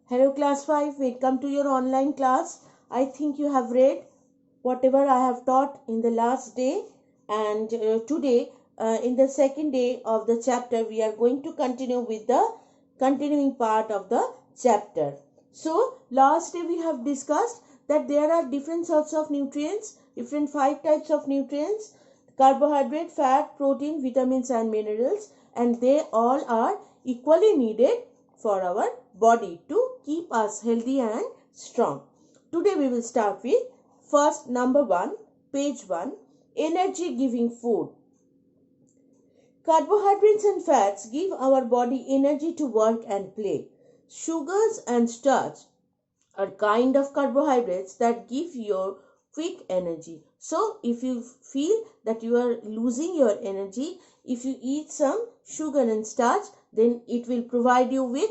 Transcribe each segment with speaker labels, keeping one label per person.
Speaker 1: Hello class 5, welcome to your online class. I think you have read whatever I have taught in the last day, and today in the second day of the chapter we are going to continue with the continuing part of the chapter. So last day we have discussed that there are different sorts of nutrients, different 5 types of nutrients: carbohydrate, fat, protein, vitamins and minerals, and they all are equally needed for our body to keep us healthy and strong. Today we will start with first number 1, page 1, energy giving food. Carbohydrates and fats give our body energy to work and play. Sugars and starch are kind of carbohydrates that give you quick energy. So if you feel that you are losing your energy, if you eat some sugar and starch, then it will provide you with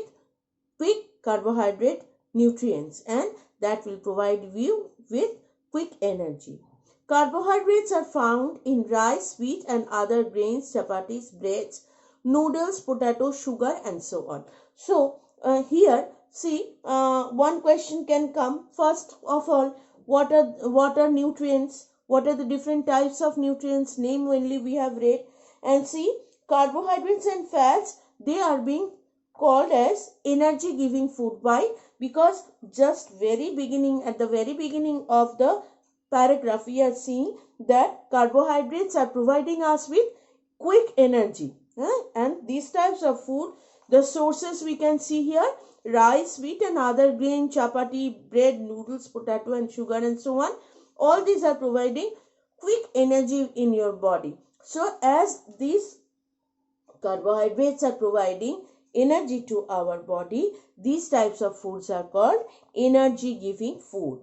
Speaker 1: quick carbohydrate nutrients, and that will provide you with quick energy. Carbohydrates are found in rice, wheat and other grains, chapatis, breads, noodles, potato, sugar and so on. So here see, one question can come. First of all, what are nutrients? What are the different types of nutrients? Name only we have read. And see, carbohydrates and fats, they are being called as energy giving food. Why? Because just at the very beginning of the paragraph we are seeing that carbohydrates are providing us with quick energy, and these types of food, the sources we can see here: rice, wheat and other grain, chapati, bread, noodles, potato and sugar and so on. All these are providing quick energy in your body. So as these carbohydrates are providing energy to our body, these types of foods are called energy giving food.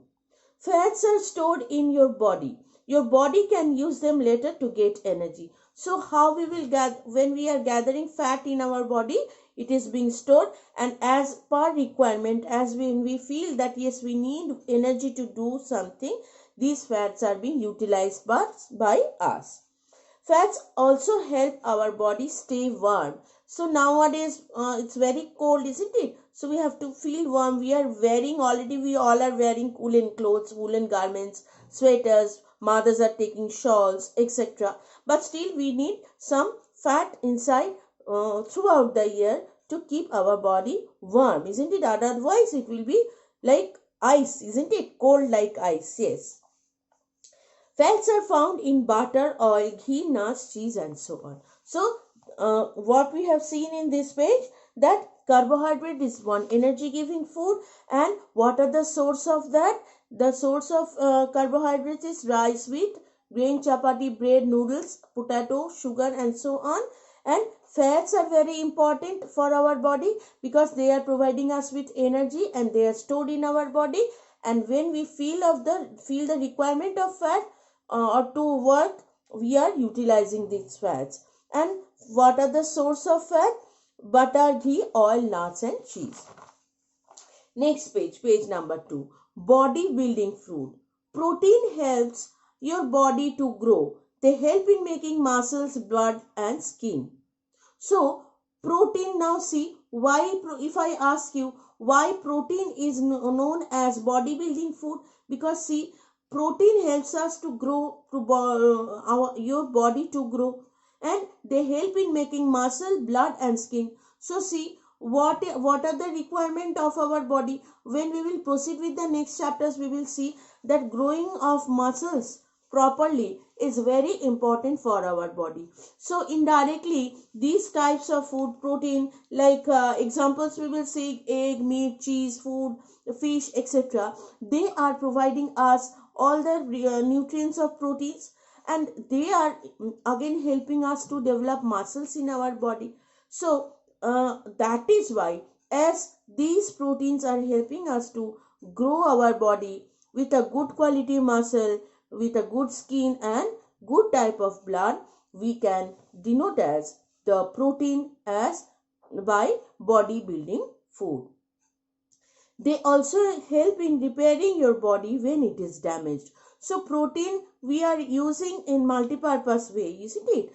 Speaker 1: Fats are stored in your body. Your body can use them later to get energy. So how we will when we are gathering fat in our body, it is being stored, and as per requirement, as when we feel that yes, we need energy to do something, these fats are being utilized by us. Fats also help our body stay warm. So nowadays it's very cold, isn't it? So we have to feel warm. We all are wearing woolen clothes, woolen garments, sweaters, mothers are taking shawls, etc. But still we need some fat inside throughout the year to keep our body warm, isn't it? Otherwise it will be like ice, isn't it? Cold like ice, yes. Fats are found in butter, oil, ghee, nuts, cheese and so on. So what we have seen in this page, that carbohydrate is one energy giving food, and what are the source of that? The source of carbohydrates is rice, wheat, grain, chapati, bread, noodles, potato, sugar and so on. And fats are very important for our body because they are providing us with energy and they are stored in our body, and when we feel the requirement of fat or to work, we are utilizing these fats. And what are the source of fat? Butter, ghee, oil, nuts and cheese. Next page, page number 2, bodybuilding food. Protein helps your body to grow. They help in making muscles, blood and skin. So protein, now see why, if I ask you why protein is known as bodybuilding food, because see, protein helps us to grow, to your body to grow, and they help in making muscle, blood and skin. So see, what are the requirement of our body? When we will proceed with the next chapters, we will see that growing of muscles properly is very important for our body. So indirectly these types of food, protein, like examples we will see: egg, meat, cheese, food, fish, etc. They are providing us all the nutrients of proteins, and they are again helping us to develop muscles in our body. So that is why, as these proteins are helping us to grow our body with a good quality muscle, with a good skin and good type of blood, we can denote as the protein as by bodybuilding food. They also help in repairing your body when it is damaged. So protein we are using in multi-purpose way, isn't it?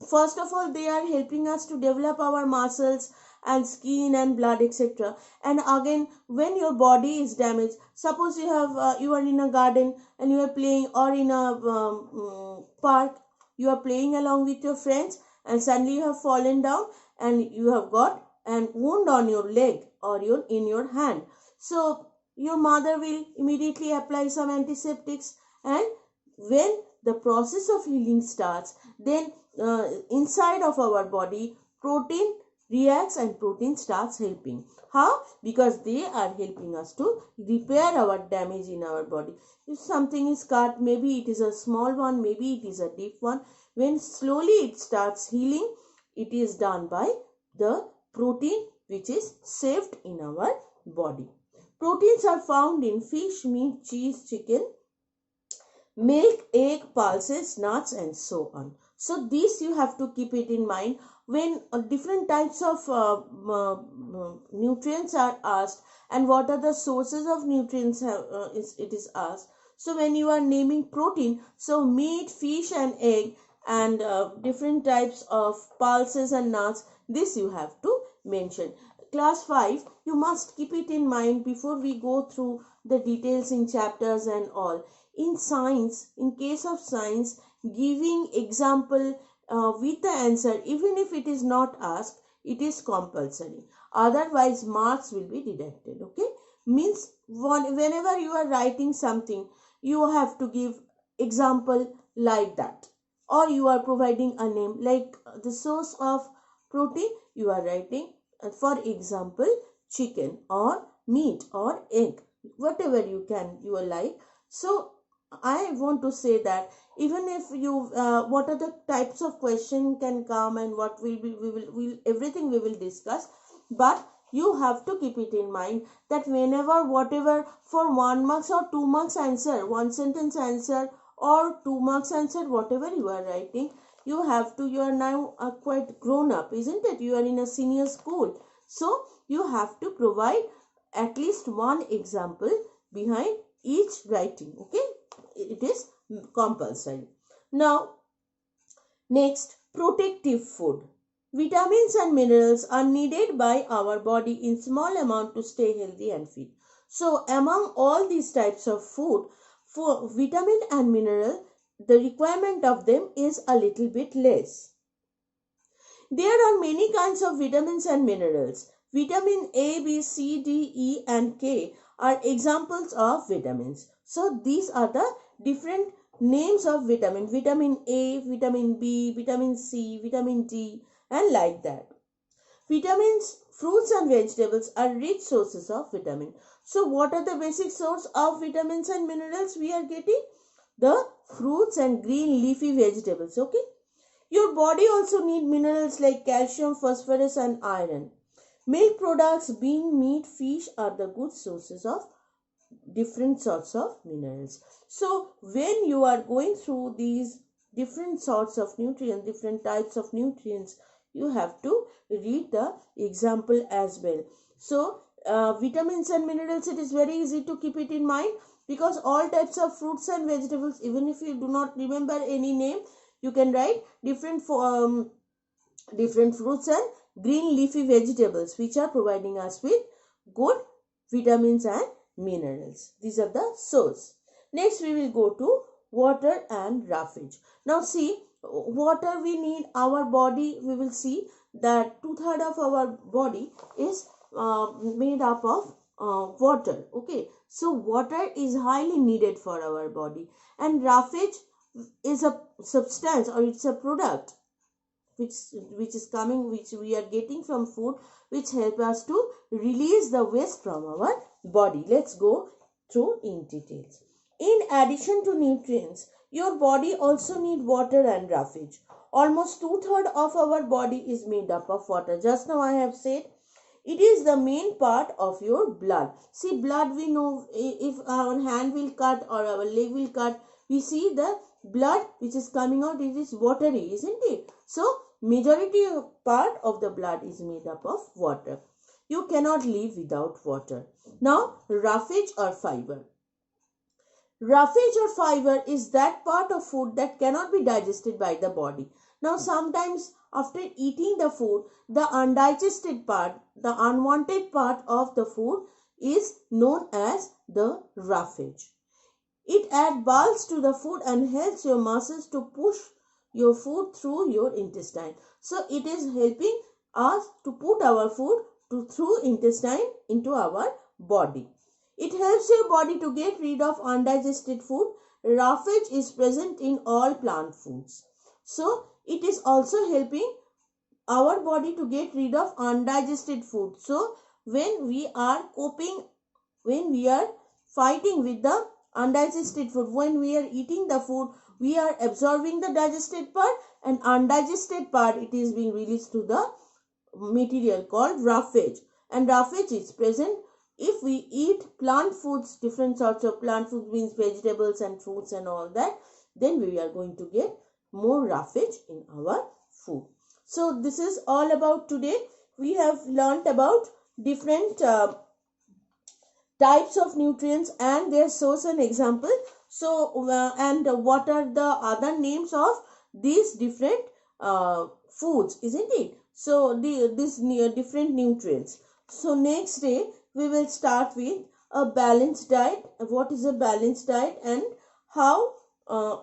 Speaker 1: First of all, they are helping us to develop our muscles and skin and blood, etc. And again, when your body is damaged, suppose you are in a garden and you are playing, or in a park, you are playing along with your friends, and suddenly you have fallen down and you have got an wound on your leg or in your hand. So your mother will immediately apply some antiseptics, and when the process of healing starts, then inside of our body, protein reacts and protein starts helping. How? Because they are helping us to repair our damage in our body. If something is cut, maybe it is a small one, maybe it is a deep one, when slowly it starts healing, it is done by the protein which is saved in our body. Proteins are found in fish, meat, cheese, chicken, milk, egg, pulses, nuts, and so on. So this you have to keep it in mind when different types of nutrients are asked, and what are the sources of nutrients it is asked. So when you are naming protein, so meat, fish and egg, and different types of pulses and nuts, this you have to mention. Class 5, you must keep it in mind before we go through the details in chapters and all. In science, in case of science, giving example with the answer, even if it is not asked, it is compulsory. Otherwise, marks will be deducted. Okay? Means whenever you are writing something, you have to give example like that. Or you are providing a name like the source of protein, you are writing, for example, chicken or meat or egg, whatever you like. So I want to say that even if you what are the types of question can come, and what will be, we will everything we will discuss, but you have to keep it in mind that whenever, whatever, for 1 marks or 2 marks answer, one sentence answer or 2 marks answer, whatever you are writing, you have to, you are now quite grown up, isn't it? You are in a senior school, so you have to provide at least one example behind each writing. Okay, it is compulsory. Now next, protective food. Vitamins and minerals are needed by our body in small amount to stay healthy and fit. So among all these types of food, for vitamin and mineral, the requirement of them is a little bit less. There are many kinds of vitamins and minerals. Vitamin A, B, C, D, E and K are examples of vitamins. So these are the different names of vitamin. Vitamin A, vitamin B, vitamin C, vitamin D and like that. Vitamins, fruits and vegetables are rich sources of vitamin. So what are the basic source of vitamins and minerals we are getting? The fruits and green leafy vegetables. Okay. Your body also need minerals like calcium, phosphorus and iron. Milk products, being meat, fish are the good sources of different sorts of minerals. So when you are going through these different sorts of nutrients, different types of nutrients, you have to read the example as well. So vitamins and minerals, it is very easy to keep it in mind, because all types of fruits and vegetables, even if you do not remember any name, you can write different fruits and green leafy vegetables which are providing us with good vitamins and minerals. These are the source. Next we will go to water and roughage. Now see, water we need, our body, we will see that 2/3 of our body is made up of water. Okay, so water is highly needed for our body, and roughage is a substance, or it's a product which is coming, which we are getting from food, which help us to release the waste from our body. Let's go through in details. In addition to nutrients, your body also need water and roughage. Almost 2/3 of our body is made up of water. Just now I have said it is the main part of your blood. See, blood, we know, if our hand will cut or our leg will cut, we see the blood which is coming out, it is watery, isn't it? So majority part of the blood is made up of water. You cannot live without water. Now roughage or fiber. Roughage or fiber is that part of food that cannot be digested by the body. Now sometimes after eating the food, the undigested part, the unwanted part of the food is known as the roughage. It adds bulk to the food and helps your muscles to push your food through your intestine. So it is helping us to put our food through intestine into our body. It helps your body to get rid of undigested food. Roughage is present in all plant foods. So it is also helping our body to get rid of undigested food. So when we are coping, when we are fighting with the undigested food, when we are eating the food, we are absorbing the digested part, and undigested part, it is being released to the material called roughage. And roughage is present if we eat plant foods, different sorts of plant foods, means vegetables and fruits and all that, then we are going to get more roughage in our food. So this is all about today. We have learnt about different types of nutrients and their source and example. So and what are the other names of these different foods, isn't it? So these different nutrients. So next day we will start with a balanced diet. What is a balanced diet and how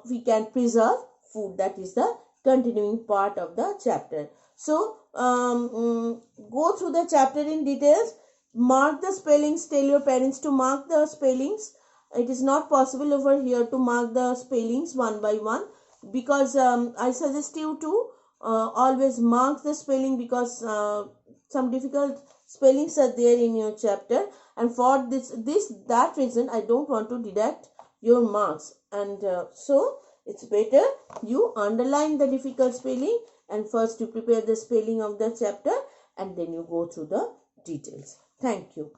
Speaker 1: we can preserve food? That is the continuing part of the chapter. So go through the chapter in details. Mark the spellings. Tell your parents to mark the spellings. It is not possible over here to mark the spellings one by one, because I suggest you to always mark the spelling, because some difficult spellings are there in your chapter, and for that reason I don't want to deduct your marks, and so it's better you underline the difficult spelling, and first you prepare the spelling of the chapter and then you go through the details. Thank you.